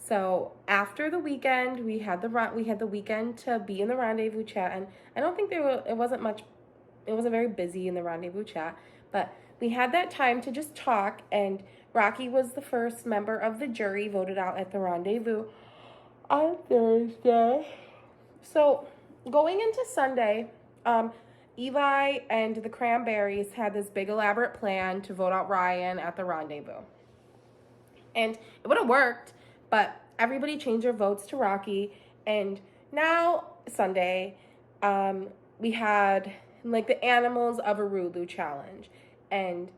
So after the weekend, we had the weekend to be in the rendezvous chat, and I don't think it wasn't very busy in the rendezvous chat, but we had that time to just talk, and Rocky was the first member of the jury voted out at the rendezvous on Thursday. So going into Sunday, Eli and the Cranberries had this big elaborate plan to vote out Ryan at the rendezvous. And it would have worked, but everybody changed their votes to Rocky. And now, Sunday, we had like the Animals of Uluru challenge. And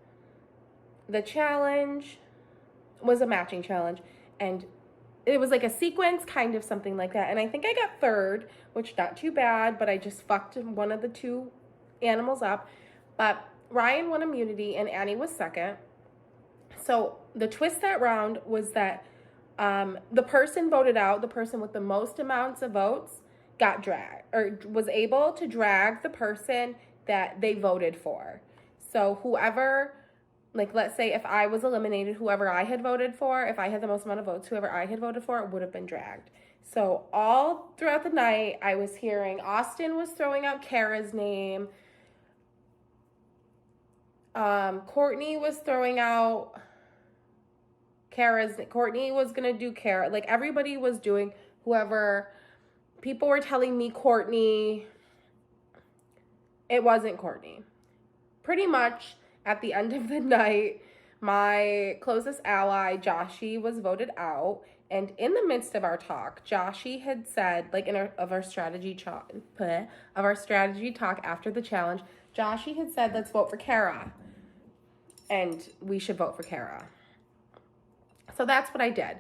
the challenge was a matching challenge. And it was like a sequence, kind of something like that. And I think I got third, which not too bad, but I just fucked one of the two animals up. But Ryan won immunity and Annie was second. So the twist that round was that the person voted out, the person with the most amounts of votes got dragged, or was able to drag the person that they voted for. So whoever, like let's say if I was eliminated, whoever I had voted for, if I had the most amount of votes, whoever I had voted for would have been dragged. So all throughout the night, I was hearing Austin was throwing out Cara's name. Courtney was throwing out Courtney was going to do Cara. Like everybody was doing whoever. People were telling me Courtney. It wasn't Courtney. Pretty much at the end of the night, my closest ally, Joshy, was voted out. And in the midst of our talk, Joshy had said, like our strategy talk after the challenge, Joshy had said, let's vote for Cara. And we should vote for Cara. So that's what I did.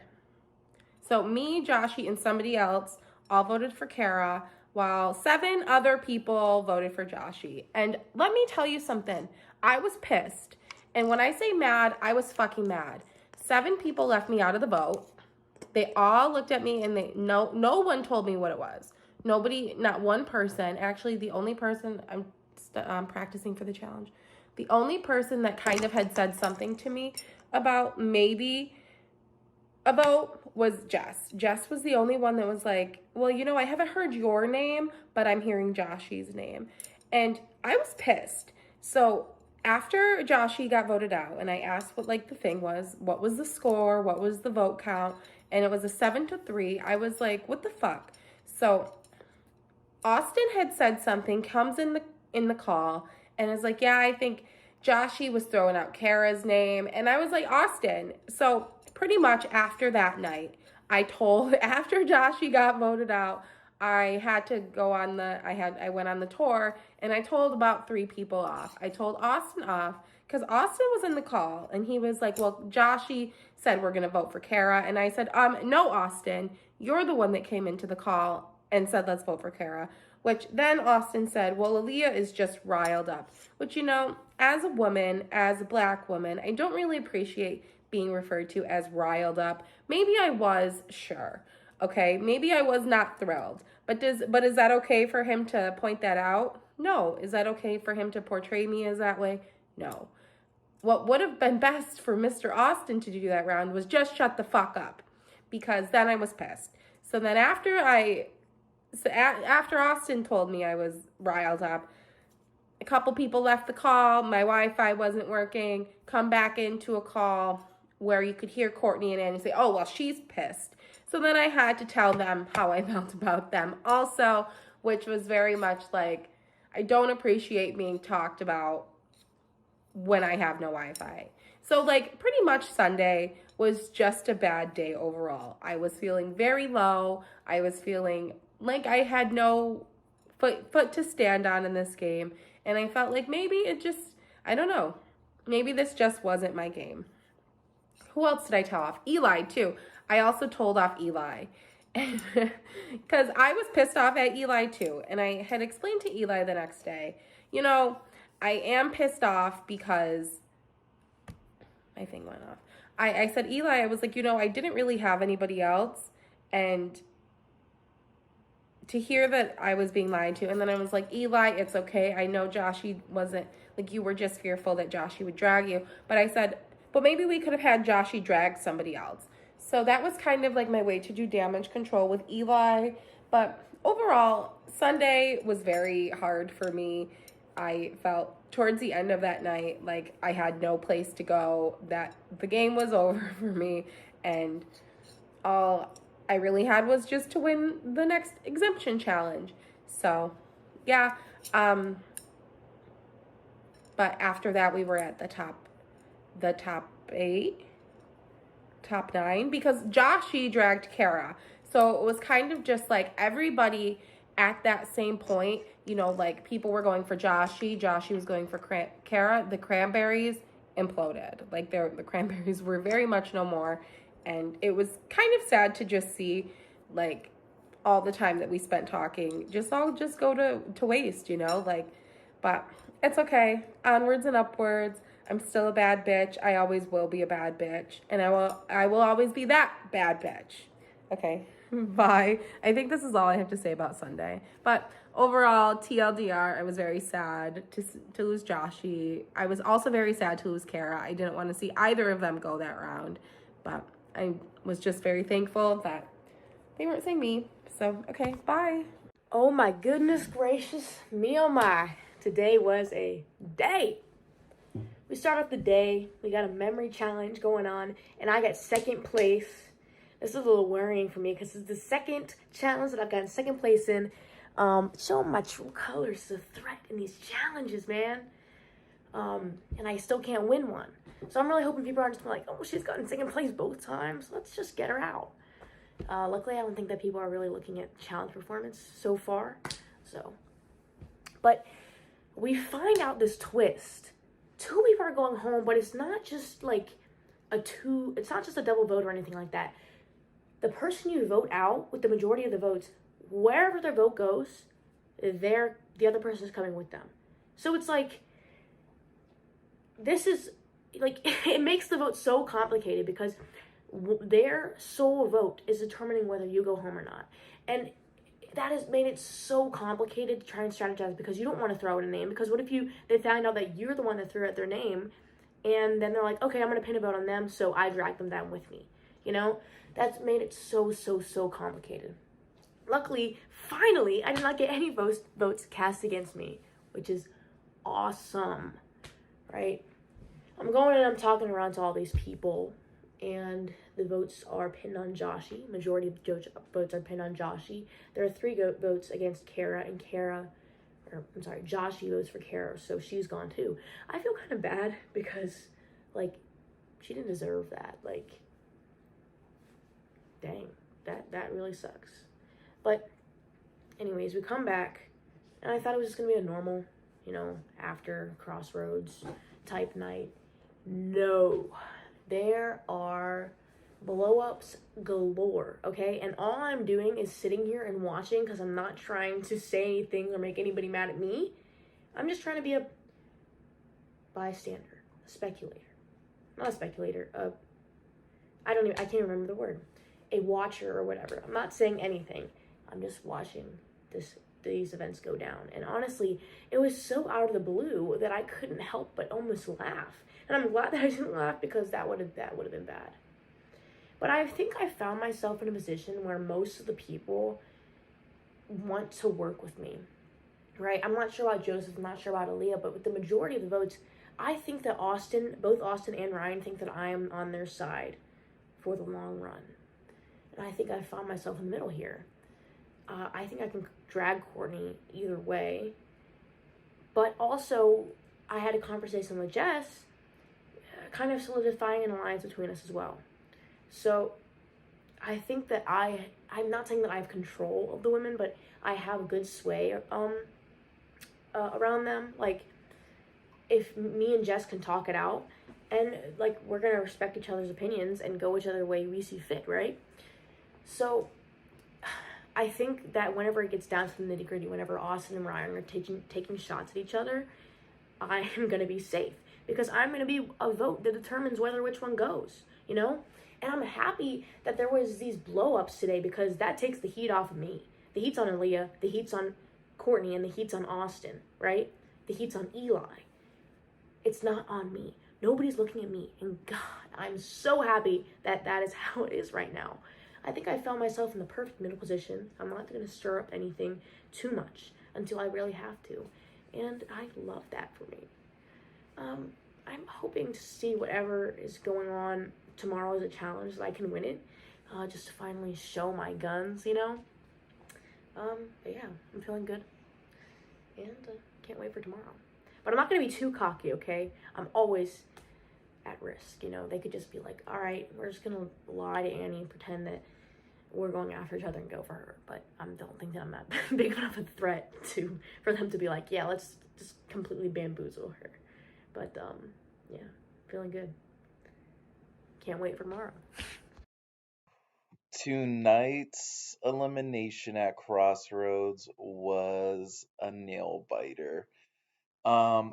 So me, Joshy, and somebody else all voted for Cara, while 7 other people voted for Joshy. And let me tell you something. I was pissed. And when I say mad, I was fucking mad. 7 people left me out of the vote. They all looked at me and no one told me what it was. Nobody, not one person. Actually, the only person, I'm practicing for the challenge. The only person that kind of had said something to me about maybe a vote was Jess. Jess was the only one that was like, well, you know, I haven't heard your name, but I'm hearing Joshy's name. And I was pissed. So after Joshy got voted out and I asked what like the thing was, what was the score, what was the vote count, and it was a 7-3, I was like, what the fuck? So Austin had said something, comes in the call, and is like, yeah, I think Joshy was throwing out Cara's name. And I was like, Austin. So pretty much after that night, after Joshy got voted out, I had to go on I went on the tour and I told about 3 people off. I told Austin off because Austin was in the call and he was like, well, Joshy said we're going to vote for Cara. And I said, no, Austin, you're the one that came into the call and said, let's vote for Cara. Which then Austin said, well, Aleaha is just riled up. Which, you know, as a woman, as a Black woman, I don't really appreciate being referred to as riled up. Maybe I was, sure. Okay, maybe I was not thrilled. But is that okay for him to point that out? No. Is that okay for him to portray me as that way? No. What would have been best for Mr. Austin to do that round was just shut the fuck up. Because then I was pissed. So then after Austin told me I was riled up, a couple people left the call. My Wi-Fi wasn't working. Come back into a call where you could hear Courtney and Annie say, oh, well, she's pissed. So then I had to tell them how I felt about them also, which was very much like, I don't appreciate being talked about when I have no Wi-Fi. So like pretty much Sunday was just a bad day overall. I was feeling very low. I was feeling like I had no foot to stand on in this game. And I felt like maybe it just, I don't know, maybe this just wasn't my game. Who else did I tell off? Eli, too. I also told off Eli. Because I was pissed off at Eli, too. And I had explained to Eli the next day, you know, I am pissed off because my thing went off. I said, Eli, I was like, you know, I didn't really have anybody else. And to hear that I was being lied to, and then I was like, Eli, it's okay. I know Joshy wasn't, like, you were just fearful that Joshy would drag you. But I said, but maybe we could have had Joshy drag somebody else. So that was kind of like my way to do damage control with Eli. But overall, Sunday was very hard for me. I felt towards the end of that night like I had no place to go, that the game was over for me, and all I really had was just to win the next exemption challenge. So, yeah. But after that, we were at the top 8, top 9, because Joshy dragged Cara. So it was kind of just like everybody at that same point, you know, like people were going for Joshy was going for Cara. The cranberries imploded. Like the cranberries were very much no more. And it was kind of sad to just see like all the time that we spent talking just all just go to waste, you know, like, but it's okay. Onwards and upwards. I'm still a bad bitch. I always will be a bad bitch. And I will always be that bad bitch. Okay, bye. I think this is all I have to say about Sunday. But overall, TLDR, I was very sad to lose Joshy. I was also very sad to lose Cara. I didn't want to see either of them go that round. But I was just very thankful that they weren't saying me. So, okay, bye. Oh my goodness gracious, me oh my. Today was a day. We start off the day, we got a memory challenge going on, and I got second place. This is a little worrying for me because it's the second challenge that I've gotten second place in. Showing my true colors, the threat in these challenges, man. And I still can't win one. So I'm really hoping people aren't just like, oh, she's gotten second place both times. Let's just get her out. Luckily, I don't think that people are really looking at challenge performance so far. So, but we find out this twist. 2 people are going home, but it's not just like it's not just a double vote or anything like that. The person you vote out with the majority of the votes, wherever their vote goes, the other person is coming with them. So it's like, this is like, it makes the vote so complicated because their sole vote is determining whether you go home or not. And that has made it so complicated to try and strategize because you don't want to throw out a name, because what if they find out that you're the one that threw out their name, and then they're like, okay, I'm going to pin a vote on them, so I drag them down with me. You know, that's made it so complicated. Luckily, finally, I did not get any votes cast against me, which is awesome, right? I'm going and I'm talking around to all these people, and the votes are pinned on Joshy. Majority of votes are pinned on Joshy. There are 3 votes against Cara, and Joshy votes for Cara, so she's gone too. I feel kind of bad because, like, she didn't deserve that. Like, dang, that really sucks. But anyways, we come back, and I thought it was just gonna be a normal, you know, after Crossroads type night. No, there are blow-ups galore, okay? And all I'm doing is sitting here and watching because I'm not trying to say anything or make anybody mad at me. I'm just trying to be a bystander, a speculator. Not a speculator, I can't remember the word. A watcher or whatever. I'm not saying anything. I'm just watching these events go down. And honestly, it was so out of the blue that I couldn't help but almost laugh. And I'm glad that I didn't laugh because that would have been bad. But I think I found myself in a position where most of the people want to work with me, right? I'm not sure about Joseph, I'm not sure about Aleaha, but with the majority of the votes, I think that both Austin and Ryan think that I am on their side for the long run. And I think I found myself in the middle here. I think I can drag Courtney either way. But also, I had a conversation with Jess, kind of solidifying an alliance between us as well. So, I think that I'm not saying that I have control of the women, but I have good sway around them. Like, if me and Jess can talk it out, and, like, we're going to respect each other's opinions and go each other way we see fit, right? So, I think that whenever it gets down to the nitty-gritty, whenever Austin and Ryan are taking shots at each other, I am going to be safe. Because I'm going to be a vote that determines which one goes, you know? And I'm happy that there was these blow-ups today because that takes the heat off of me. The heat's on Aleaha, the heat's on Courtney, and the heat's on Austin, right? The heat's on Eli. It's not on me. Nobody's looking at me. And God, I'm so happy that that is how it is right now. I think I found myself in the perfect middle position. I'm not going to stir up anything too much until I really have to. And I love that for me. I'm hoping to see whatever is going on tomorrow as a challenge that I can win it. Just to finally show my guns, you know? But yeah, I'm feeling good. And can't wait for tomorrow. But I'm not going to be too cocky, okay? I'm always at risk, you know? They could just be like, all right, we're just going to lie to Annie and pretend that we're going after each other and go for her. But I don't think that I'm that big enough a threat for them to be like, yeah, let's just completely bamboozle her. But, yeah, feeling good. Can't wait for tomorrow. Tonight's elimination at Crossroads was a nail biter.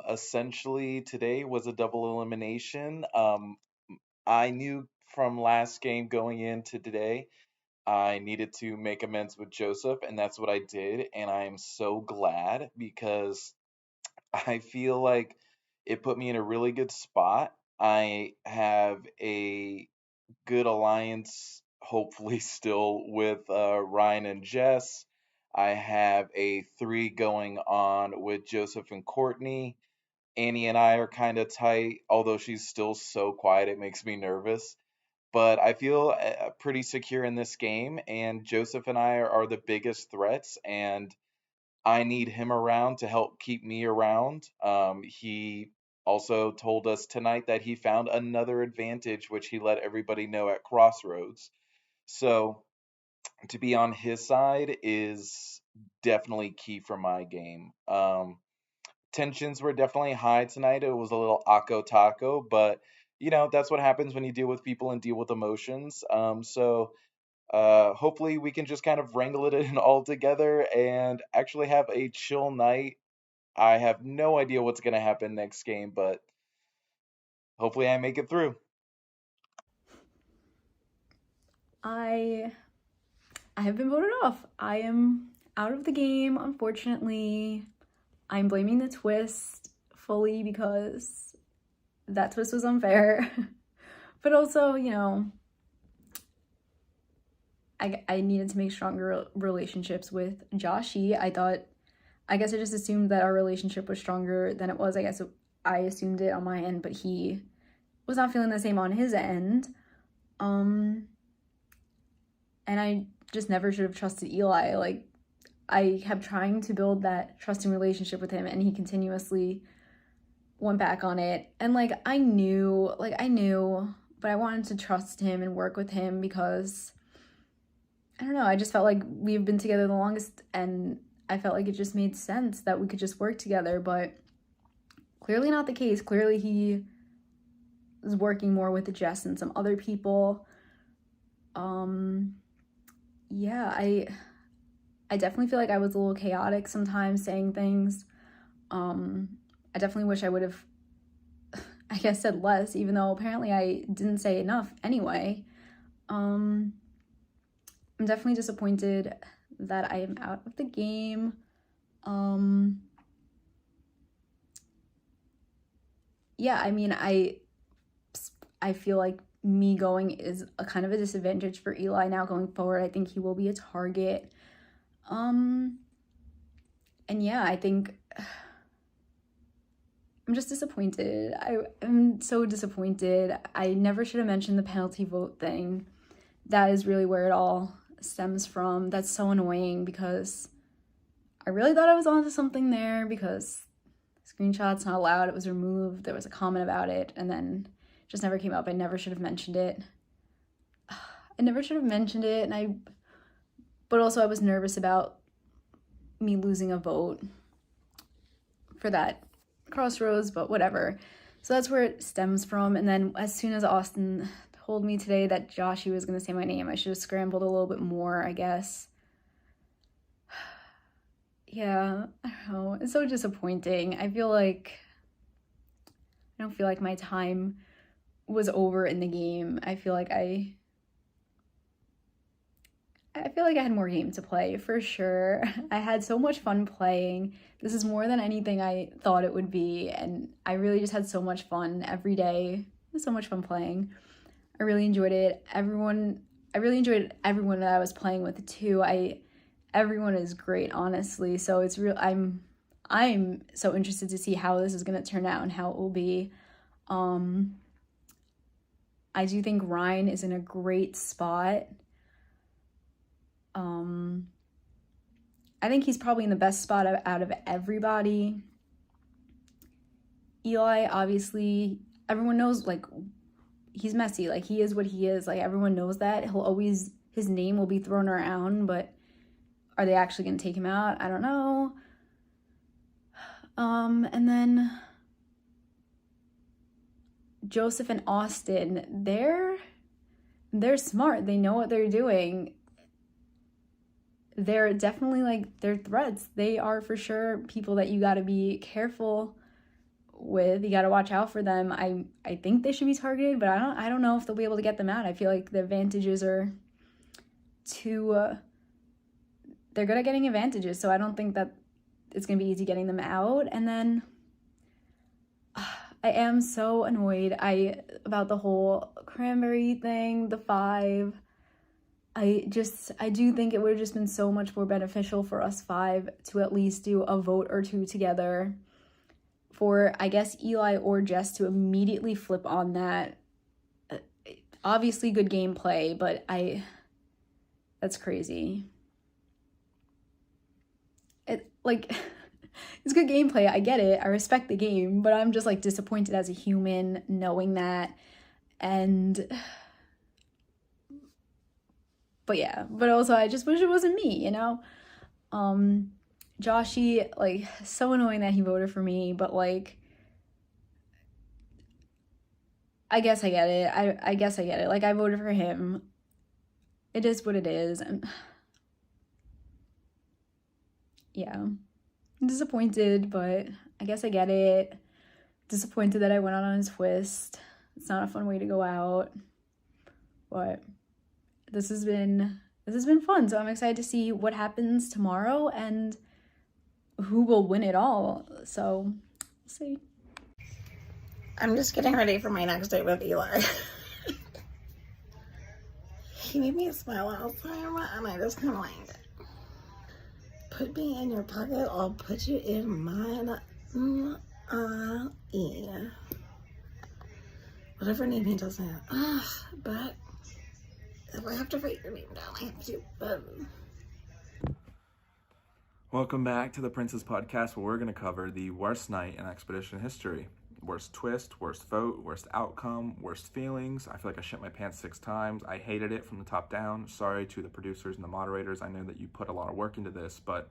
Essentially, today was a double elimination. I knew from last game going into today, I needed to make amends with Joseph, and that's what I did. And I am so glad because I feel like it put me in a really good spot. I have a good alliance, hopefully, still with Ryan and Jess. I have a three going on with Joseph and Courtney. Annie and I are kind of tight, although she's still so quiet, it makes me nervous. But I feel pretty secure in this game, and Joseph and I are the biggest threats, and I need him around to help keep me around. He also told us tonight that he found another advantage, which he let everybody know at Crossroads. So to be on his side is definitely key for my game. Tensions were definitely high tonight. It was a little ako taco, but that's what happens when you deal with people and deal with emotions. So hopefully we can just kind of wrangle it in all together and actually have a chill night. I have no idea what's going to happen next game, but hopefully I make it through. I have been voted off. I am out of the game, unfortunately. I'm blaming the twist fully because that twist was unfair. But also, I needed to make stronger relationships with Joshy. I guess I just assumed that our relationship was stronger than it was. I guess I assumed it on my end, but he was not feeling the same on his end. And I just never should have trusted Eli. Like, I kept trying to build that trusting relationship with him, and he continuously went back on it. And I knew, but I wanted to trust him and work with him because I don't know, I just felt like we've been together the longest, and I felt like it just made sense that we could just work together, but clearly not the case. Clearly he is working more with Jess and some other people. Yeah, I definitely feel like I was a little chaotic sometimes saying things. I definitely wish I would have, I guess, said less, even though apparently I didn't say enough anyway. I'm definitely disappointed that I am out of the game. Yeah, I mean, I feel like me going is a kind of a disadvantage for Eli now going forward. I think he will be a target. And yeah, I think I'm just disappointed. I am so disappointed. I never should have mentioned the penalty vote thing. That is really where it all stems from. That's so annoying because I really thought I was onto something there because screenshots not allowed. It was removed. There was a comment about it, and then it just never came up. I never should have mentioned it. But also I was nervous about me losing a vote for that Crossroads, but whatever. So that's where it stems from. And then as soon as Austin told me today that Joshy was going to say my name, I should have scrambled a little bit more, I guess. Yeah, I don't know. It's so disappointing. I don't feel like my time was over in the game. I feel like I I feel like I had more game to play, for sure. I had so much fun playing. This is more than anything I thought it would be, and I really just had so much fun every day. It was so much fun playing. I really enjoyed it. I really enjoyed everyone that I was playing with too. Everyone is great, honestly. So it's real. I'm so interested to see how this is gonna turn out and how it will be. I do think Ryan is in a great spot. I think he's probably in the best spot out of everybody. Eli, obviously, everyone knows, like, he's messy. Like, he is what he is. Like, everyone knows that. His name will be thrown around, but are they actually going to take him out? I don't know. And then Joseph and Austin, they're smart. They know what they're doing. They're definitely, like, they're threats. They are for sure people that you got to be careful with. You got to watch out for them. I think they should be targeted, but I don't know if they'll be able to get them out. I feel like the advantages are too they're good at getting advantages, so I don't think that it's gonna be easy getting them out. And then I am so annoyed about the whole cranberry thing, the 5. I do think it would have just been so much more beneficial for us 5 to at least do a vote or two together, for, I guess, Eli or Jess to immediately flip on that. Obviously good gameplay, but that's crazy. It's good gameplay, I get it, I respect the game, but I'm just, like, disappointed as a human knowing that. And but also I just wish it wasn't me, you know? Joshy, like, so annoying that he voted for me, but, like, I guess I get it. I guess I get it. Like, I voted for him. It is what it is. And yeah, I'm disappointed, but I guess I get it. Disappointed that I went out on a twist. It's not a fun way to go out, but this has been fun. So I'm excited to see what happens tomorrow and who will win it all. So we'll see. I'm just getting ready for my next date with Eli. He made me smile all the time, and I just kind of like, put me in your pocket, I'll put you in mine. Whatever name he doesn't. But if I have to write your name down, I have to. Welcome back to the Princess Podcast, where we're going to cover the worst night in Expedition history. Worst twist, worst vote, worst outcome, worst feelings. I feel like I shit my pants 6 times. I hated it from the top down. Sorry to the producers and the moderators. I know that you put a lot of work into this, but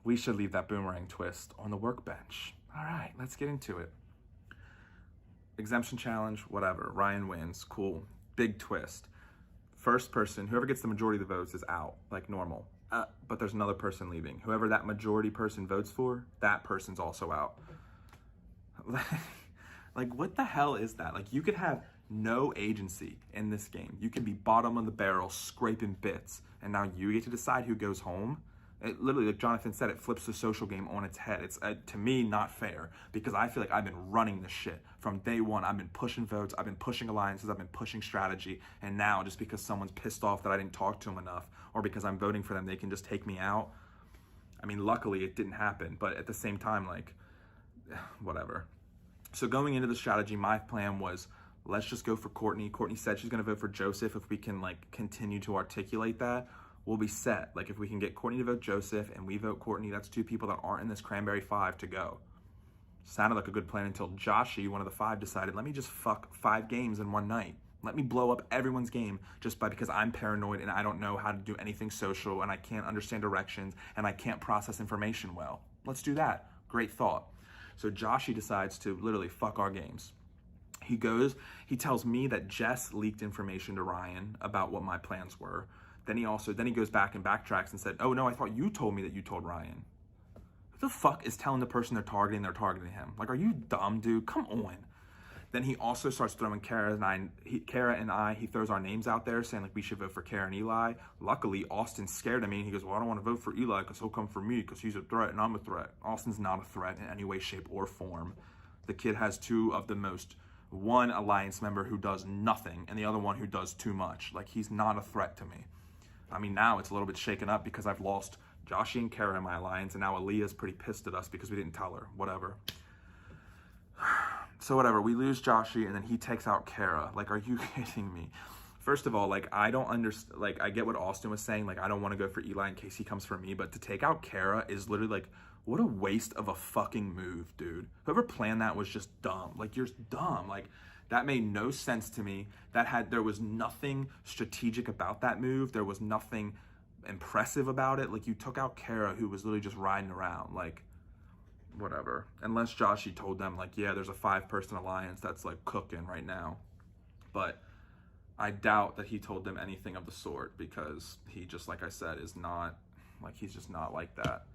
we should leave that boomerang twist on the workbench. All right, let's get into it. Exemption challenge, whatever. Ryan wins. Cool. Big twist. First person, whoever gets the majority of the votes is out, like normal. But there's another person leaving. Whoever that majority person votes for, that person's also out. Like, what the hell is that? Like, you could have no agency in this game. You can be bottom of the barrel, scraping bits, and now you get to decide who goes home. It literally, like Jonathan said, it flips the social game on its head. It's, to me, not fair, because I feel like I've been running this shit from day one. I've been pushing votes, I've been pushing alliances, I've been pushing strategy, and now just because someone's pissed off that I didn't talk to them enough, or because I'm voting for them, they can just take me out. I mean, luckily it didn't happen, but at the same time, like, whatever. So going into the strategy, my plan was, let's just go for Courtney. Courtney said she's going to vote for Joseph. If we can, like, continue to articulate that, we'll be set. Like, if we can get Courtney to vote Joseph and we vote Courtney, that's 2 people that aren't in this Cranberry 5 to go. Sounded like a good plan until Joshy, one of the 5, decided, let me just fuck 5 games in one night. Let me blow up everyone's game just because I'm paranoid and I don't know how to do anything social and I can't understand directions and I can't process information well. Let's do that. Great thought. So Joshy decides to literally fuck our games. He tells me that Jess leaked information to Ryan about what my plans were. Then he goes back and backtracks and said, oh no, I thought you told me that you told Ryan. Who the fuck is telling the person they're targeting him? Like, are you dumb, dude? Come on. Then he also starts throwing Cara and I, he throws our names out there saying like we should vote for Cara and Eli. Luckily, Austin scared of me and he goes, well, I don't want to vote for Eli because he'll come for me because he's a threat and I'm a threat. Austin's not a threat in any way, shape, or form. The kid has one alliance member who does nothing and the other one who does too much. Like, he's not a threat to me. I mean, now it's a little bit shaken up because I've lost Joshy and Cara in my alliance, and now Aleaha's pretty pissed at us because we didn't tell her. Whatever. So whatever, we lose Joshy, and then he takes out Cara. Like, are you kidding me? First of all, like, I don't understand. Like, I get what Austin was saying. Like, I don't want to go for Eli in case he comes for me, but to take out Cara is literally like, what a waste of a fucking move, dude. Whoever planned that was just dumb. Like, you're dumb. Like, that made no sense to me. There was nothing strategic about that move. There was nothing impressive about it. Like, you took out Cara, who was literally just riding around. Like, whatever. Unless Joshy told them, like, yeah, there's a 5-person alliance that's, like, cooking right now. But I doubt that he told them anything of the sort because he just, like I said, is not, like, he's just not like that.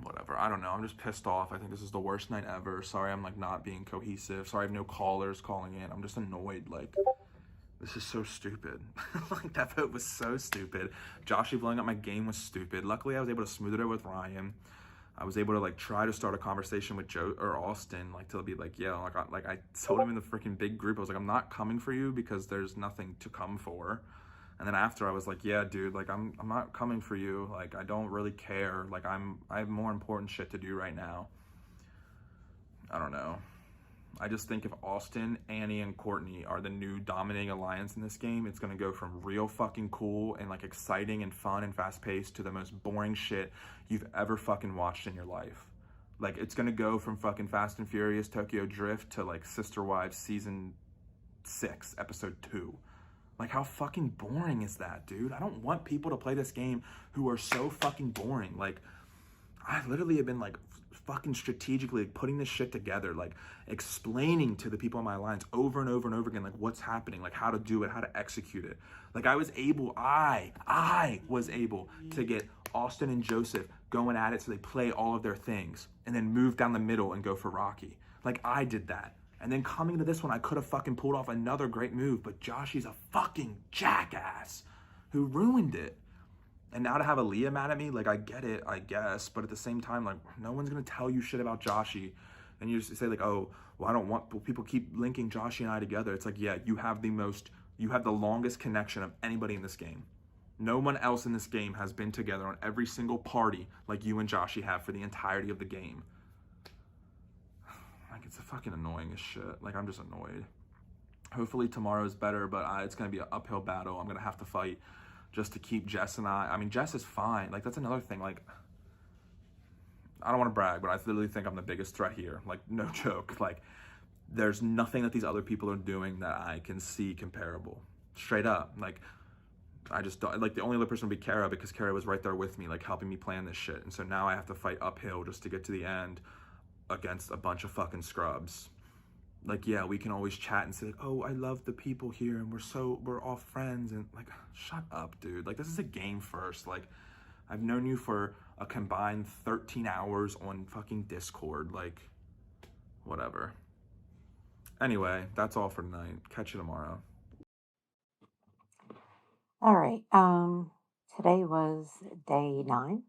Whatever, I don't know, I'm just pissed off. I think this is the worst night ever. Sorry I'm, like, not being cohesive. Sorry I have no callers calling in. I'm just annoyed, like, this is so stupid. Like, that vote was so stupid. Joshy blowing up my game was stupid. Luckily, I was able to smooth it over with Ryan. I was able to, like, try to start a conversation with Joe or Austin, like, to be like, yeah, like I told him in the freaking big group, I was like, I'm not coming for you because there's nothing to come for. And then after I was like, yeah, dude, like, I'm not coming for you. Like, I don't really care. Like, I have more important shit to do right now. I don't know. I just think if Austin, Annie, and Courtney are the new dominating alliance in this game, it's gonna go from real fucking cool and, like, exciting and fun and fast-paced to the most boring shit you've ever fucking watched in your life. Like, it's gonna go from fucking Fast and Furious Tokyo Drift to, like, Sister Wives Season 6, Episode 2. Like, how fucking boring is that, dude? I don't want people to play this game who are so fucking boring. Like, I literally have been, like, fucking strategically, like, putting this shit together, like, explaining to the people in my alliance over and over and over again, like, what's happening, like, how to do it, how to execute it. Like, I was able to get Austin and Joseph going at it so they play all of their things and then move down the middle and go for Rocky. Like, I did that. And then coming to this one, I could have fucking pulled off another great move, but Joshy's a fucking jackass who ruined it. And now to have Aleaha mad at me, like, I get it, I guess, but at the same time, like, no one's gonna tell you shit about Joshy. And you just say, like, oh, well, I don't want, well, people keep linking Joshy and I together. It's like, yeah, you have the longest connection of anybody in this game. No one else in this game has been together on every single party like you and Joshy have for the entirety of the game. Like, it's fucking annoying as shit. Like, I'm just annoyed. Hopefully tomorrow's better, but it's gonna be an uphill battle. I'm gonna have to fight just to keep Jess and I mean, Jess is fine. Like, that's another thing. Like, I don't want to brag, but I literally think I'm the biggest threat here. Like, no joke. Like, there's nothing that these other people are doing that I can see comparable. Straight up. Like, I just don't, like, the only other person would be Cara because Cara was right there with me, like, helping me plan this shit. And so now I have to fight uphill just to get to the end against a bunch of fucking scrubs. Like, yeah, we can always chat and say, like, oh, I love the people here and we're all friends. And, like, shut up, dude. Like, this is a game first. Like, I've known you for a combined 13 hours on fucking Discord. Like, whatever. Anyway, that's all for tonight. Catch you tomorrow. All right. Today was day 9.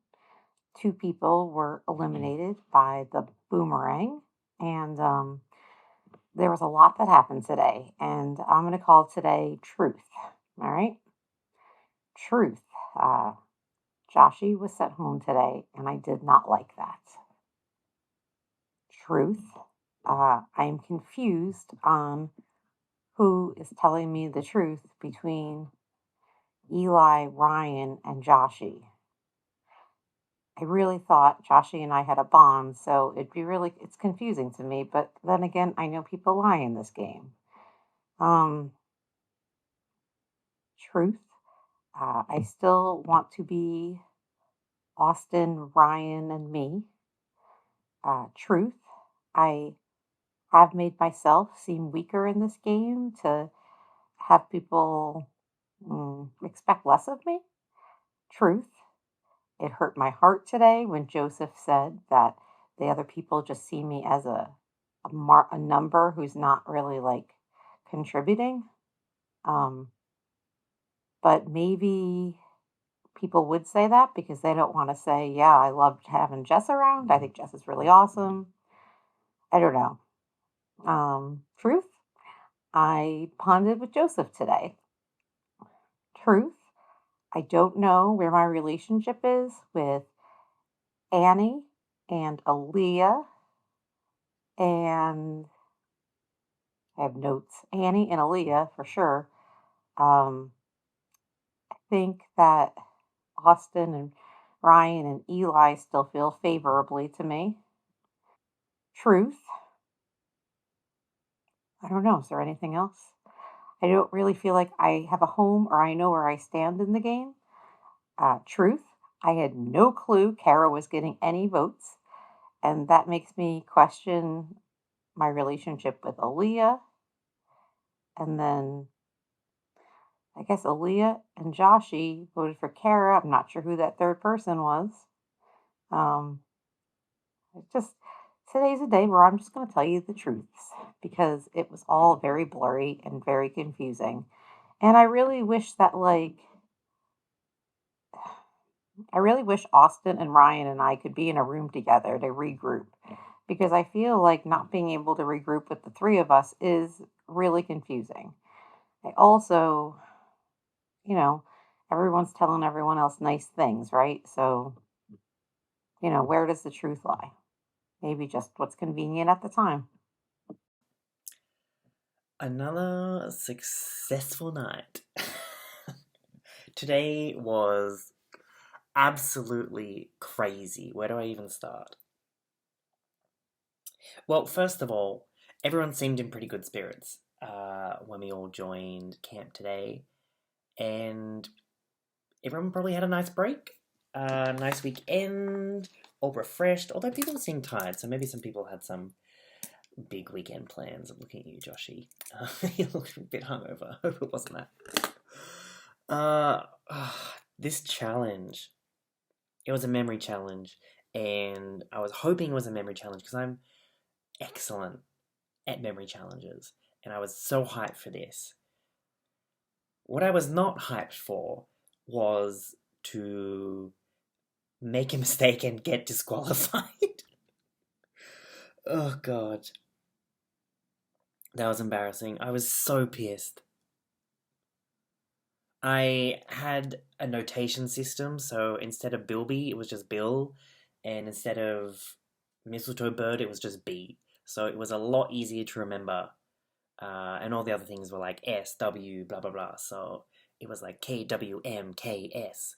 2 people were eliminated by the boomerang, and there was a lot that happened today, and I'm going to call today Truth. All right? Truth. Joshy was sent home today, and I did not like that. Truth. I am confused on who is telling me the truth between Eli, Ryan, and Joshy. I really thought Joshy and I had a bond, so it's confusing to me, but then again, I know people lie in this game. Truth. I still want to be Austin, Ryan, and me. Truth. I have made myself seem weaker in this game to have people expect less of me. Truth. It hurt my heart today when Joseph said that the other people just see me as a a number who's not really like contributing. But maybe people would say that because they don't want to say, yeah, I loved having Jess around. I think Jess is really awesome. I don't know. Truth, I bonded with Joseph today. Truth, I don't know where my relationship is with Annie and Aaliyah, and I have notes. Annie and Aaliyah for sure. I think that Austin and Ryan and Eli still feel favorably to me. Truth, I don't know. Is there anything else? I don't really feel like I have a home or I know where I stand in the game. Truth, I had no clue Cara was getting any votes, and that makes me question my relationship with Aaliyah. And then I guess Aaliyah and Joshy voted for Cara. I'm not sure who that third person was. Um, it's just today's a day where I'm just going to tell you the truths because it was all very blurry and very confusing. And I really wish that, like, I really wish Austin and Ryan and I could be in a room together to regroup because I feel like not being able to regroup with the three of us is really confusing. I also, you know, everyone's telling everyone else nice things, right? So, where does the truth lie? Maybe just what's convenient at the time. Another successful night. Today was absolutely crazy. Where do I even start? Well, first of all, everyone seemed in pretty good spirits when we all joined camp today, and everyone probably had a nice break, nice weekend, all refreshed. Although people seemed tired, so maybe some people had some big weekend plans. I'm looking at you, Joshy. You look a bit hungover. I hope it wasn't that. This challenge, it was a memory challenge, and I was hoping it was a memory challenge because I'm excellent at memory challenges, and I was so hyped for this. What I was not hyped for was to make a mistake and get disqualified. Oh god. That was embarrassing. I was so pissed. I had a notation system, so instead of Bilby, it was just Bill, and instead of Mistletoe Bird, it was just B. So it was a lot easier to remember. And all the other things were like S, W, blah, blah, blah. So it was like K, W, M, K, S,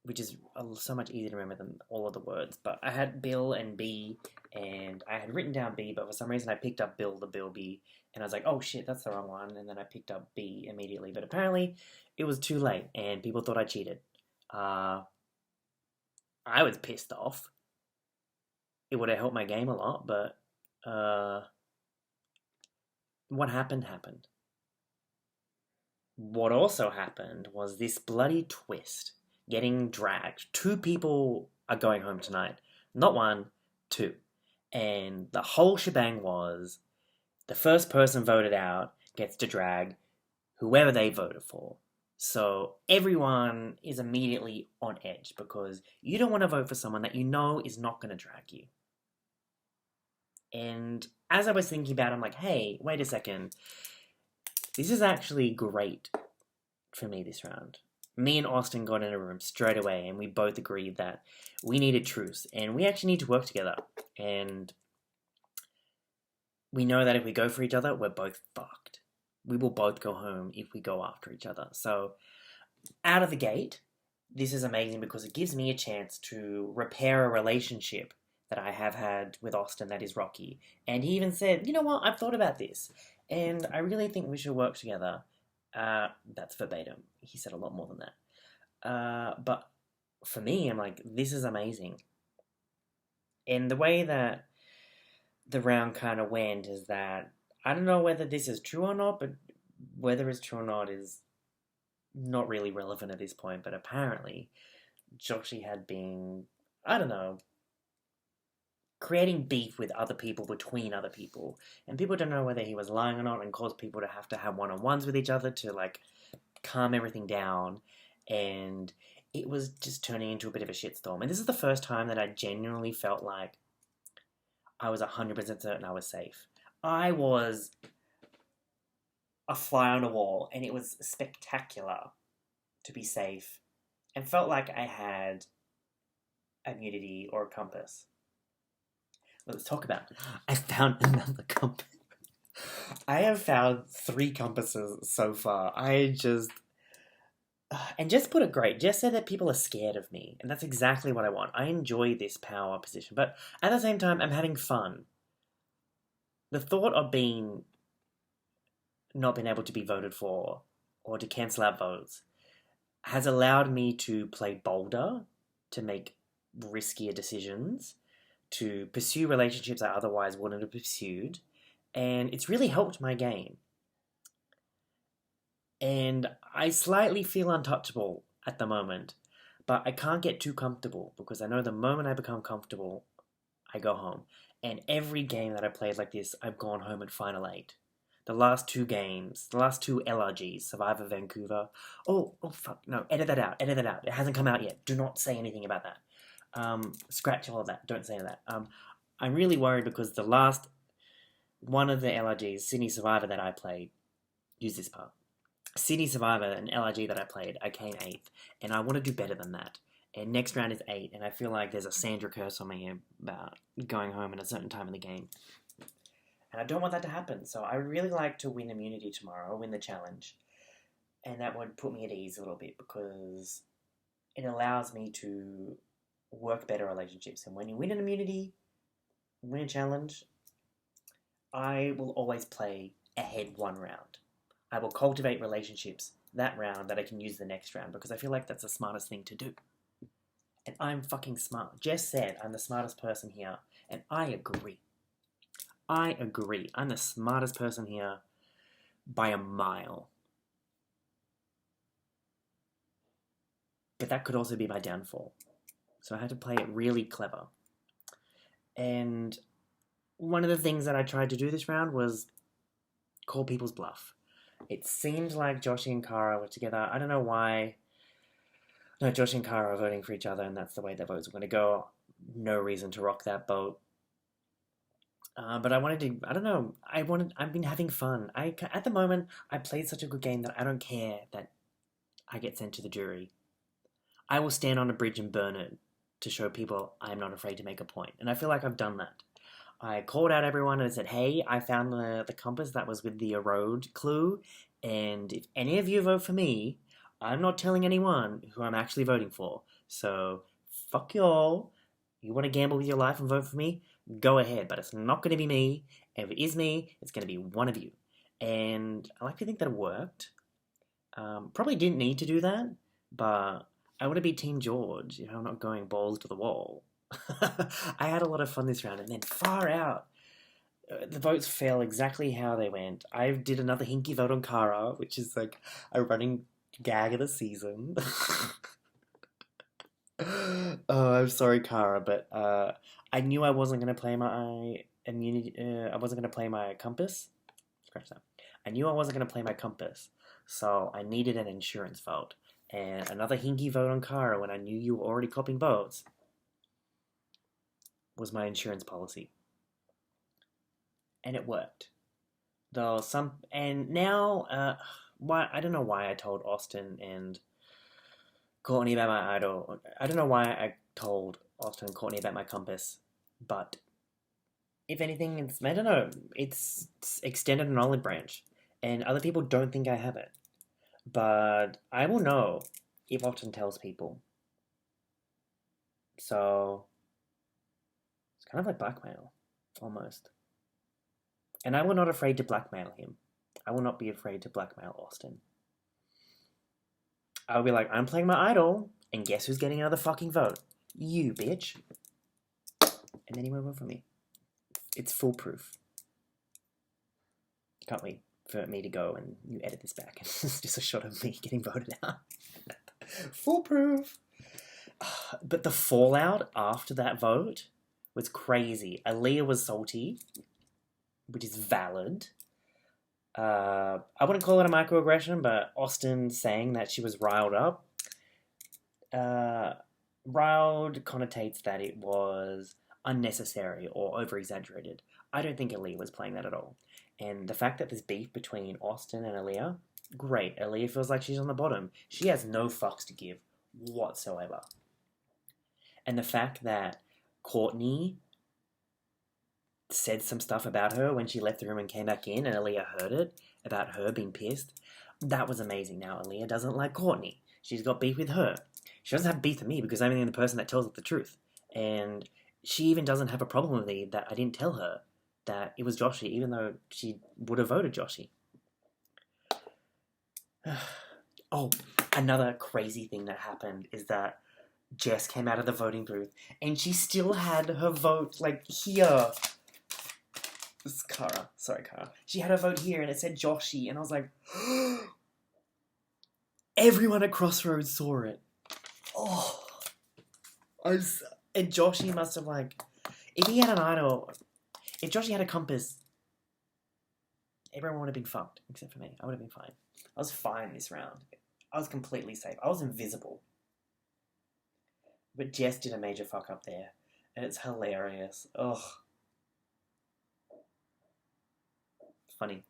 which is so much easier to remember than all of the words. But I had Bill and B, and I had written down B, but for some reason I picked up Bill, the Bill B, and I was like, oh shit, that's the wrong one. And then I picked up B immediately. But apparently it was too late, and people thought I cheated. I was pissed off. It would have helped my game a lot, but what happened happened. What also happened was this bloody twist. Getting dragged. 2 people are going home tonight. Not 1, 2. And the whole shebang was the first person voted out gets to drag whoever they voted for. So everyone is immediately on edge because you don't want to vote for someone that you know is not going to drag you. And as I was thinking about it, I'm like, hey, wait a second. This is actually great for me this round. Me and Austin got in a room straight away and we both agreed that we needed truce and we actually need to work together. And we know that if we go for each other, we're both fucked. We will both go home if we go after each other. So, out of the gate, this is amazing because it gives me a chance to repair a relationship that I have had with Austin that is rocky. And he even said, you know what, I've thought about this and I really think we should work together. That's verbatim. He said a lot more than that. But for me, I'm like, this is amazing. And the way that the round kind of went is that I don't know whether this is true or not, but whether it's true or not is not really relevant at this point. But apparently, Joshy had been, I don't know, creating beef with other people between other people. And people don't know whether he was lying or not and caused people to have one-on-ones with each other to, like, calm everything down. And it was just turning into a bit of a shitstorm. And this is the first time that I genuinely felt like I was 100% certain I was safe. I was a fly on a wall, and it was spectacular to be safe and felt like I had immunity or a compass. Let's talk about it. I found another compass. I have found 3 compasses so far. And Jess put it great. Jess said that people are scared of me, and that's exactly what I want. I enjoy this power position, but at the same time, I'm having fun. The thought of not being able to be voted for or to cancel out votes has allowed me to play bolder, to make riskier decisions, to pursue relationships I otherwise wouldn't have pursued, and it's really helped my game. And I slightly feel untouchable at the moment, but I can't get too comfortable because I know the moment I become comfortable, I go home. And every game that I played like this, I've gone home at Final 8. The last 2 games, the last 2 LRGs, Survivor Vancouver. Oh, fuck, no, edit that out. It hasn't come out yet. Do not say anything about that. Scratch all of that. Don't say that. I'm really worried because the last one of the LRGs, Sydney Survivor that I played, use this part. Sydney Survivor, an LRG that I played, I came 8th, and I want to do better than that. And next round is 8, and I feel like there's a Sandra curse on me about going home at a certain time in the game. And I don't want that to happen, so I really like to win immunity tomorrow, win the challenge. And that would put me at ease a little bit, because it allows me to work better relationships. And when you win an immunity, win a challenge, I will always play ahead 1 round. I will cultivate relationships that round that I can use the next round, because I feel like that's the smartest thing to do. And I'm fucking smart. Jess said I'm the smartest person here, and I agree. I'm the smartest person here by a mile. But that could also be my downfall. So I had to play it really clever. And one of the things that I tried to do this round was call people's bluff. It seemed like Joshy and Cara were together. I don't know why. No, Joshy and Cara are voting for each other, and that's the way their votes are going to go. No reason to rock that boat. But I wanted to, I don't know, I've been having fun. At the moment, I played such a good game that I don't care that I get sent to the jury. I will stand on a bridge and burn it to show people I'm not afraid to make a point. And I feel like I've done that. I called out everyone and said, hey, I found the compass that was with the erode clue, and if any of you vote for me, I'm not telling anyone who I'm actually voting for. So, fuck y'all. You want to gamble with your life and vote for me? Go ahead, but it's not going to be me. And if it is me, it's going to be one of you. And I like to think that it worked. Probably didn't need to do that, but I want to be Team George if I'm not going balls to the wall. I had a lot of fun this round, and then far out, the votes fell exactly how they went. I did another hinky vote on Cara, which is like a running gag of the season. Oh, I'm sorry, Cara, but I knew I wasn't going to play my immunity. I wasn't going to play my compass. Scratch that. I knew I wasn't going to play my compass, so I needed an insurance vote. And another hinky vote on Cara when I knew you were already copying votes was my insurance policy. And it worked. Now, I don't know why I told Austin and Courtney about my idol. I don't know why I told Austin and Courtney about my compass, but if anything, I don't know, it's extended an olive branch, and other people don't think I have it. But I will know if Austin tells people. So it's kind of like blackmail, almost. And I will not afraid to blackmail him. I will not be afraid to blackmail Austin. I'll be like, I'm playing my idol, and guess who's getting another fucking vote? You, bitch. And then he won't vote for me. It's foolproof. Can't wait for me to go and you edit this back. It's just a shot of me getting voted out. Foolproof. But the fallout after that vote was crazy. Aleaha was salty, which is valid. I wouldn't call it a microaggression, but Austin saying that she was riled up. Riled connotates that it was unnecessary or over-exaggerated. I don't think Aleaha was playing that at all. And the fact that there's beef between Austin and Aleaha, great. Aleaha feels like she's on the bottom. She has no fucks to give whatsoever. And the fact that Courtney said some stuff about her when she left the room and came back in, and Aleaha heard it, about her being pissed, that was amazing. Now, Aleaha doesn't like Courtney. She's got beef with her. She doesn't have beef with me because I'm the person that tells her the truth. And she even doesn't have a problem with me that I didn't tell her that it was Joshy, even though she would have voted Joshy. Oh, another crazy thing that happened is that Jess came out of the voting booth and she still had her vote, like, here. This is Cara. Sorry, Cara. She had her vote here and it said Joshy, and I was like, everyone at Crossroads saw it. Oh. And Joshy must have, like, if he had an idol, if Joshy had a compass, everyone would have been fucked, except for me. I would have been fine. I was fine this round. I was completely safe. I was invisible. But Jess did a major fuck up there, and it's hilarious. Ugh. Funny.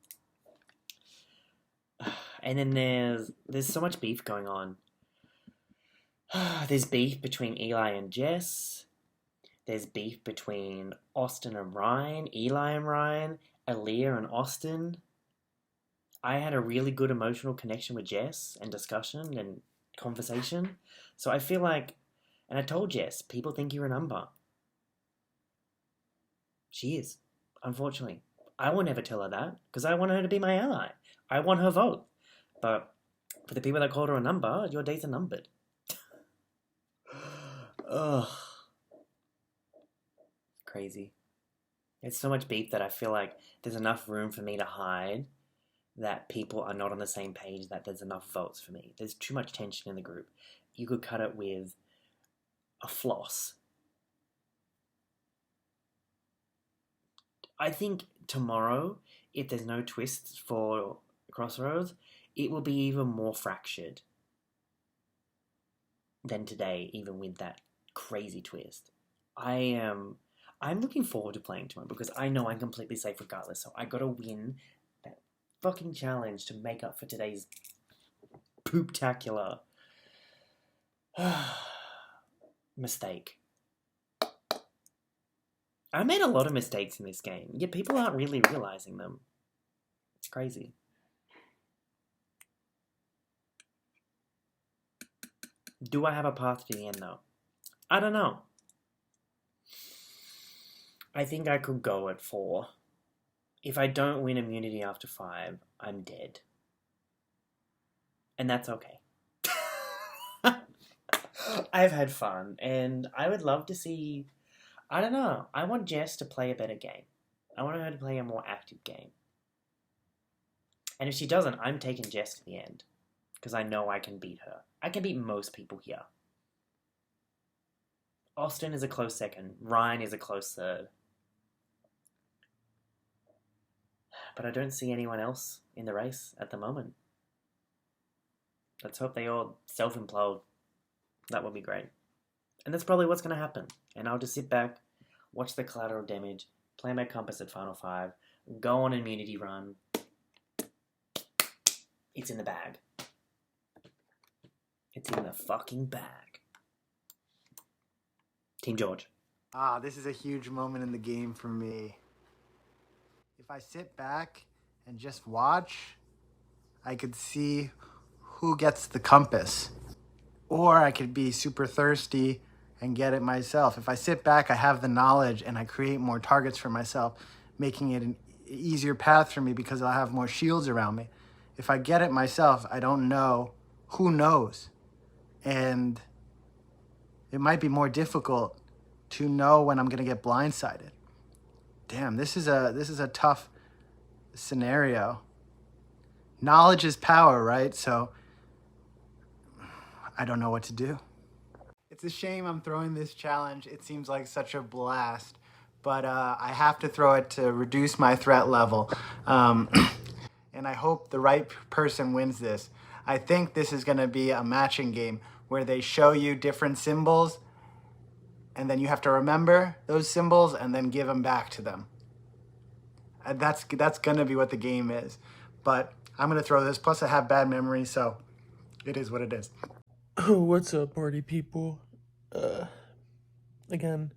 And then there's so much beef going on. There's beef between Eli and Jess. There's beef between Austin and Ryan, Eli and Ryan, Aleaha and Austin. I had a really good emotional connection with Jess and discussion and conversation. So I feel like, and I told Jess, people think you're a number. She is, unfortunately. I will never tell her that because I want her to be my ally. I want her vote. But for the people that called her a number, your days are numbered. Ugh. Crazy. It's so much beef that I feel like there's enough room for me to hide that people are not on the same page, that there's enough votes for me. There's too much tension in the group. You could cut it with a floss. I think tomorrow, if there's no twists for Crossroads, it will be even more fractured than today, even with that crazy twist. I'm looking forward to playing tomorrow because I know I'm completely safe regardless. So I gotta win that fucking challenge to make up for today's pooptacular mistake. I made a lot of mistakes in this game, yet people aren't really realizing them. It's crazy. Do I have a path to the end, though? I don't know. I think I could go at 4. If I don't win immunity after 5, I'm dead. And that's okay. I've had fun, and I would love to see... I don't know. I want Jess to play a better game. I want her to play a more active game. And if she doesn't, I'm taking Jess to the end. Because I know I can beat her. I can beat most people here. Austin is a close second. Ryan is a close third. But I don't see anyone else in the race at the moment. Let's hope they all self-implode. That would be great. And that's probably what's going to happen. And I'll just sit back, watch the collateral damage, play my compass at Final 5, go on an immunity run. It's in the bag. It's in the fucking bag. Team George. This is a huge moment in the game for me. If I sit back and just watch, I could see who gets the compass. Or I could be super thirsty and get it myself. If I sit back, I have the knowledge and I create more targets for myself, making it an easier path for me because I'll have more shields around me. If I get it myself, I don't know who knows. And it might be more difficult to know when I'm gonna get blindsided. Damn, this is a tough scenario. Knowledge is power, right? So I don't know what to do. It's a shame I'm throwing this challenge. It seems like such a blast, but I have to throw it to reduce my threat level. And I hope the right person wins this. I think this is going to be a matching game where they show you different symbols, and then you have to remember those symbols and then give them back to them. And that's going to be what the game is. But I'm going to throw this. Plus, I have bad memory, so it is what it is. Oh, what's up, party people? Again,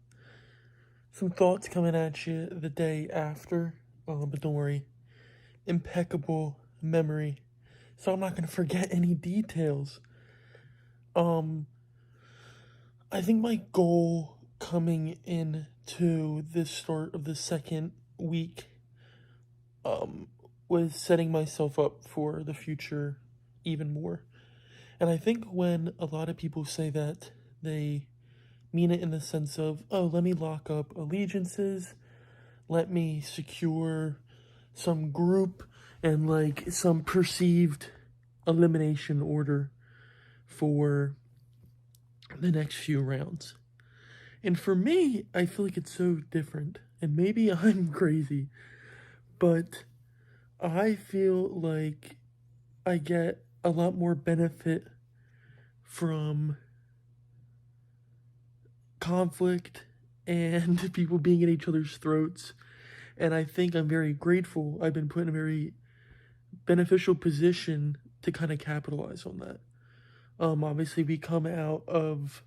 some thoughts coming at you the day after. But don't worry. Impeccable memory. So I'm not going to forget any details. I think my goal coming into this start of the second week was setting myself up for the future even more. And I think when a lot of people say that, they mean it in the sense of, oh, let me lock up allegiances, let me secure some group and like some perceived elimination order for the next few rounds. And for me, I feel like it's so different. And maybe I'm crazy, but I feel like I get a lot more benefit from conflict and people being at each other's throats. And I think I'm very grateful. I've been put in a very beneficial position to kind of capitalize on that. Obviously, we come out of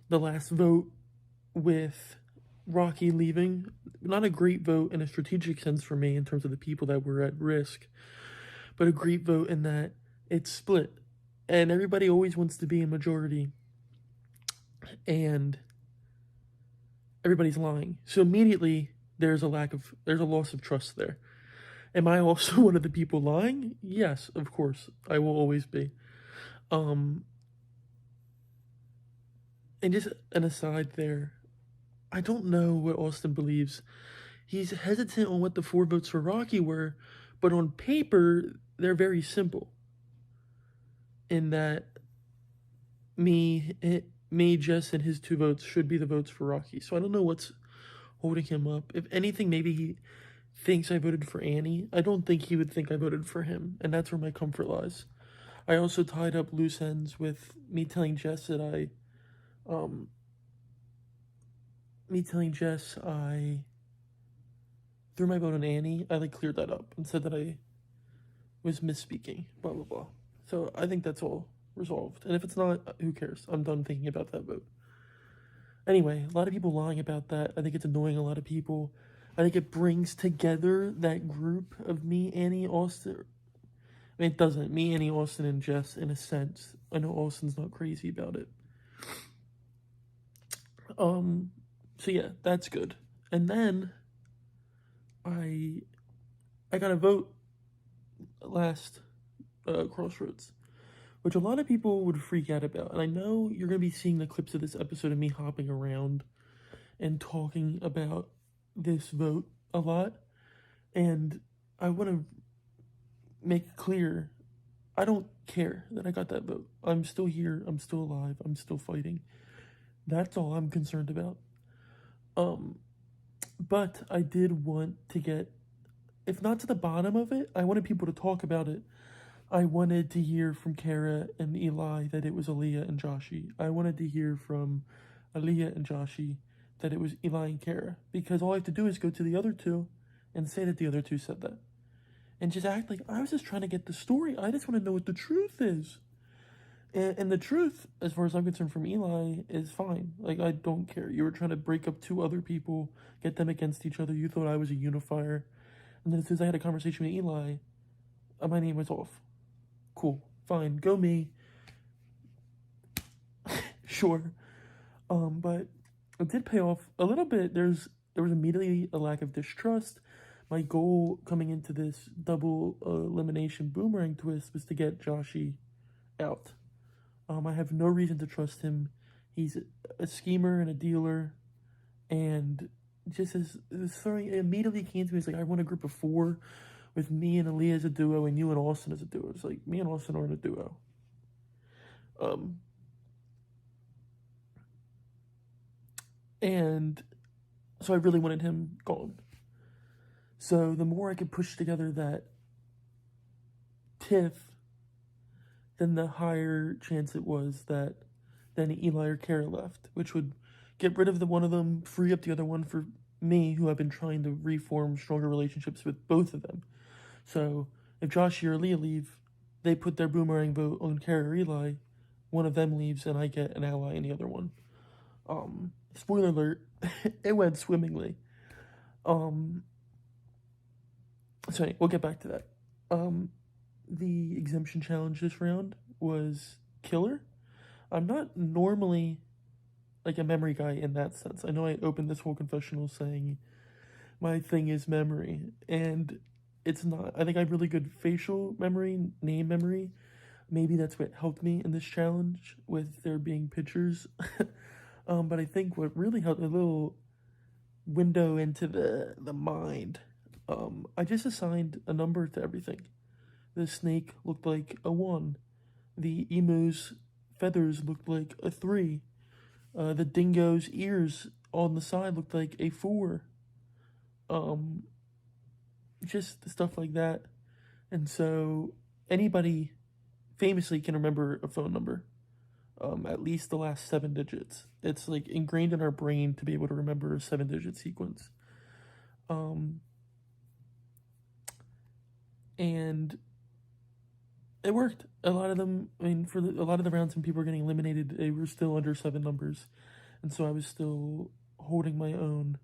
the last vote with Rocky leaving. Not a great vote in a strategic sense for me in terms of the people that were at risk, but a great vote in that it's split. And everybody always wants to be a majority. And everybody's lying. So immediately, there's a loss of trust there. Am I also one of the people lying? Yes, of course. I will always be. And just an aside there, I don't know what Austin believes. He's hesitant on what the 4 votes for Rocky were, but on paper, they're very simple. In that me, Jess, and his 2 votes should be the votes for Rocky. So I don't know what's holding him up. If anything, maybe he thinks I voted for Annie. I don't think he would think I voted for him, and that's where my comfort lies. I also tied up loose ends with me telling Jess I threw my vote on Annie. I cleared that up and said that I was misspeaking, blah, blah, blah. So I think that's all resolved. And if it's not, who cares? I'm done thinking about that vote. Anyway, a lot of people lying about that. I think it's annoying a lot of people. I think it brings together that group of me, Annie, Austin. I mean, it doesn't. Me, Annie, Austin, and Jess, in a sense. I know Austin's not crazy about it. So yeah, that's good. And then I got a vote last Crossroads, which a lot of people would freak out about. And I know you're going to be seeing the clips of this episode of me hopping around and talking about this vote a lot. And I want to make it clear, I don't care that I got that vote. I'm still here. I'm still alive. I'm still fighting. That's all I'm concerned about. But I did want to get, if not to the bottom of it, I wanted people to talk about it. I wanted to hear from Cara and Eli that it was Aleaha and Joshy. I wanted to hear from Aleaha and Joshy that it was Eli and Cara. Because all I have to do is go to the other 2 and say that the other 2 said that. And just act like I was just trying to get the story. I just want to know what the truth is. And the truth, as far as I'm concerned, from Eli is fine. I don't care. You were trying to break up 2 other people, get them against each other. You thought I was a unifier. And then as soon as I had a conversation with Eli, my name was off. Cool. Fine. Go me. Sure. But it did pay off a little bit. There was immediately a lack of distrust. My goal coming into this double elimination boomerang twist was to get Joshy out. I have no reason to trust him. He's a schemer and a dealer, and just as throwing immediately came to me, it's I want a group of 4 with me and Aleaha as a duo and you and Austin as a duo. It's me and Austin aren't a duo. And so I really wanted him gone. So the more I could push together that tiff, then the higher chance it was that then Eli or Cara left, which would get rid of the one of them, free up the other one for me, who I've been trying to reform stronger relationships with both of them. So if Joshy or Aleaha leave, they put their boomerang vote on Cara or Eli, one of them leaves, and I get an ally in the other one. Spoiler alert, it went swimmingly. Sorry, we'll get back to that. The exemption challenge this round was killer. I'm not normally like a memory guy in that sense. I know I opened this whole confessional saying my thing is memory, and it's not. I think I have really good facial memory, name memory. Maybe that's what helped me in this challenge with there being pictures. But I think what really helped, a little window into the mind. I just assigned a number to everything. The snake looked like a 1. The emu's feathers looked like a 3. The dingo's ears on the side looked like a 4. Just stuff like that. And so anybody famously can remember a phone number. At least the last 7 digits. It's like ingrained in our brain to be able to remember a 7-digit sequence. And it worked. A lot of them, I mean, for a lot of the rounds when people were getting eliminated, they were still under 7 numbers. And so I was still holding my own.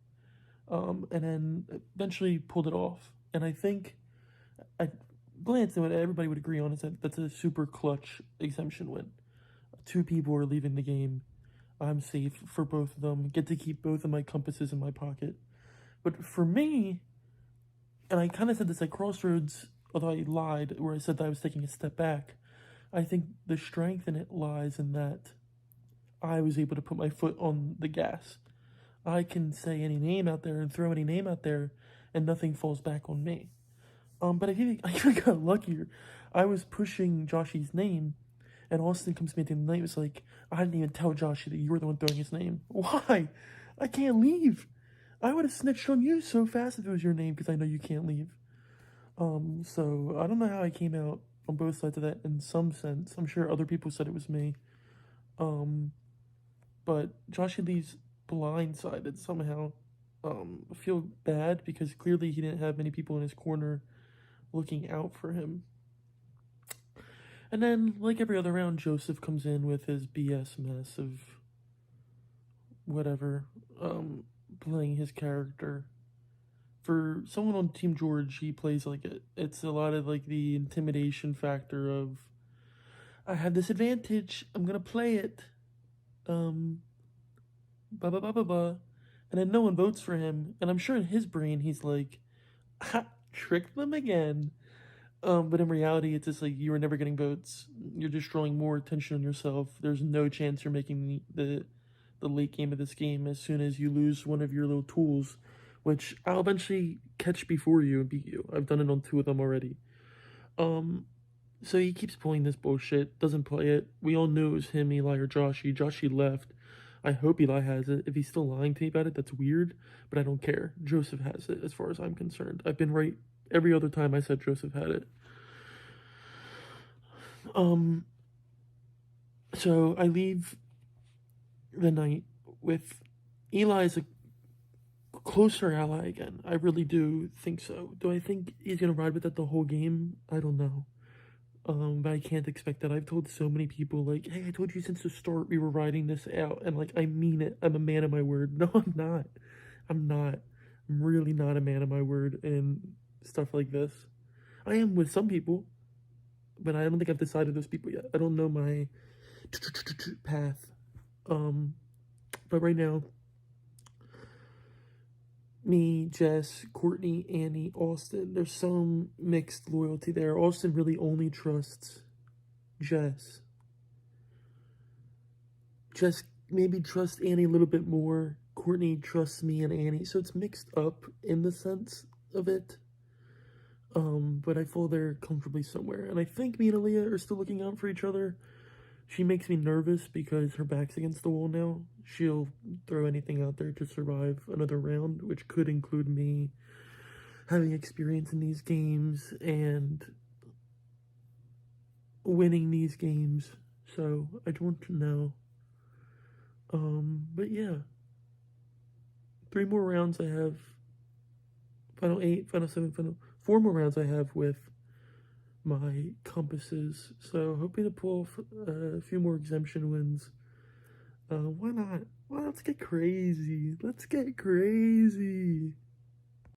And then eventually pulled it off. And I think, I glanced at what everybody would agree on, is that that's a super clutch exemption win. 2 people are leaving the game. I'm safe for both of them. Get to keep both of my compasses in my pocket. But for me, and I kind of said this at Crossroads, although I lied, where I said that I was taking a step back, I think the strength in it lies in that I was able to put my foot on the gas. I can say any name out there and throw any name out there, and nothing falls back on me. But I even got luckier. I was pushing Joshy's name, and Austin comes to me at the end of the night and was like, I didn't even tell Joshy that you were the one throwing his name. Why? I can't leave. I would have snitched on you so fast if it was your name, because I know you can't leave. So I don't know how I came out on both sides of that in some sense. I'm sure other people said it was me. But Joshy leaves blindsided somehow. I feel bad because clearly he didn't have many people in his corner looking out for him. And then, like every other round, Joseph comes in with his BS mess of whatever, playing his character. For someone on Team George, he plays like it. It's a lot of like the intimidation factor of, I have this advantage, I'm gonna play it. Blah blah blah blah blah. And then no one votes for him. And I'm sure in his brain he's like, ha, tricked them again. But in reality, it's just like, you are never getting votes. You're just drawing more attention on yourself. There's no chance you're making the late game of this game as soon as you lose one of your little tools, which I'll eventually catch before you and beat you. I've done it on 2 of them already. So he keeps pulling this bullshit, doesn't play it. We all knew it was him, Eli, or Joshy. Joshy left. I hope Eli has it. If he's still lying to me about it, that's weird, but I don't care. Joseph has it, as far as I'm concerned. I've been right every other time I said Joseph had it. So I leave the night with Eli as a closer ally again. I really do think so. Do I think he's gonna ride with that the whole game? I don't know. But I can't expect that. I've told so many people, like, hey, I told you since the start we were riding this out, and like, I mean it. I'm a man of my word. No, I'm not. I'm really not a man of my word and stuff like this. I am with some people, but I don't think I've decided those people yet. I don't know my path. But right now, me, Jess, Courtney, Annie, Austin, there's some mixed loyalty there. Austin really only trusts Jess. Jess maybe trusts Annie a little bit more. Courtney trusts me and Annie. So it's mixed up in the sense of it. But I feel they're comfortably somewhere. And I think me and Aleaha are still looking out for each other. She makes me nervous because her back's against the wall now. She'll throw anything out there to survive another round, which could include me having experience in these games and winning these games. So I don't know. But yeah. 3 more rounds I have. Final 8, final 7, final 4 more rounds I have with my compasses. So hoping to pull a few more exemption wins. Why not? Well, let's get crazy. Let's get crazy.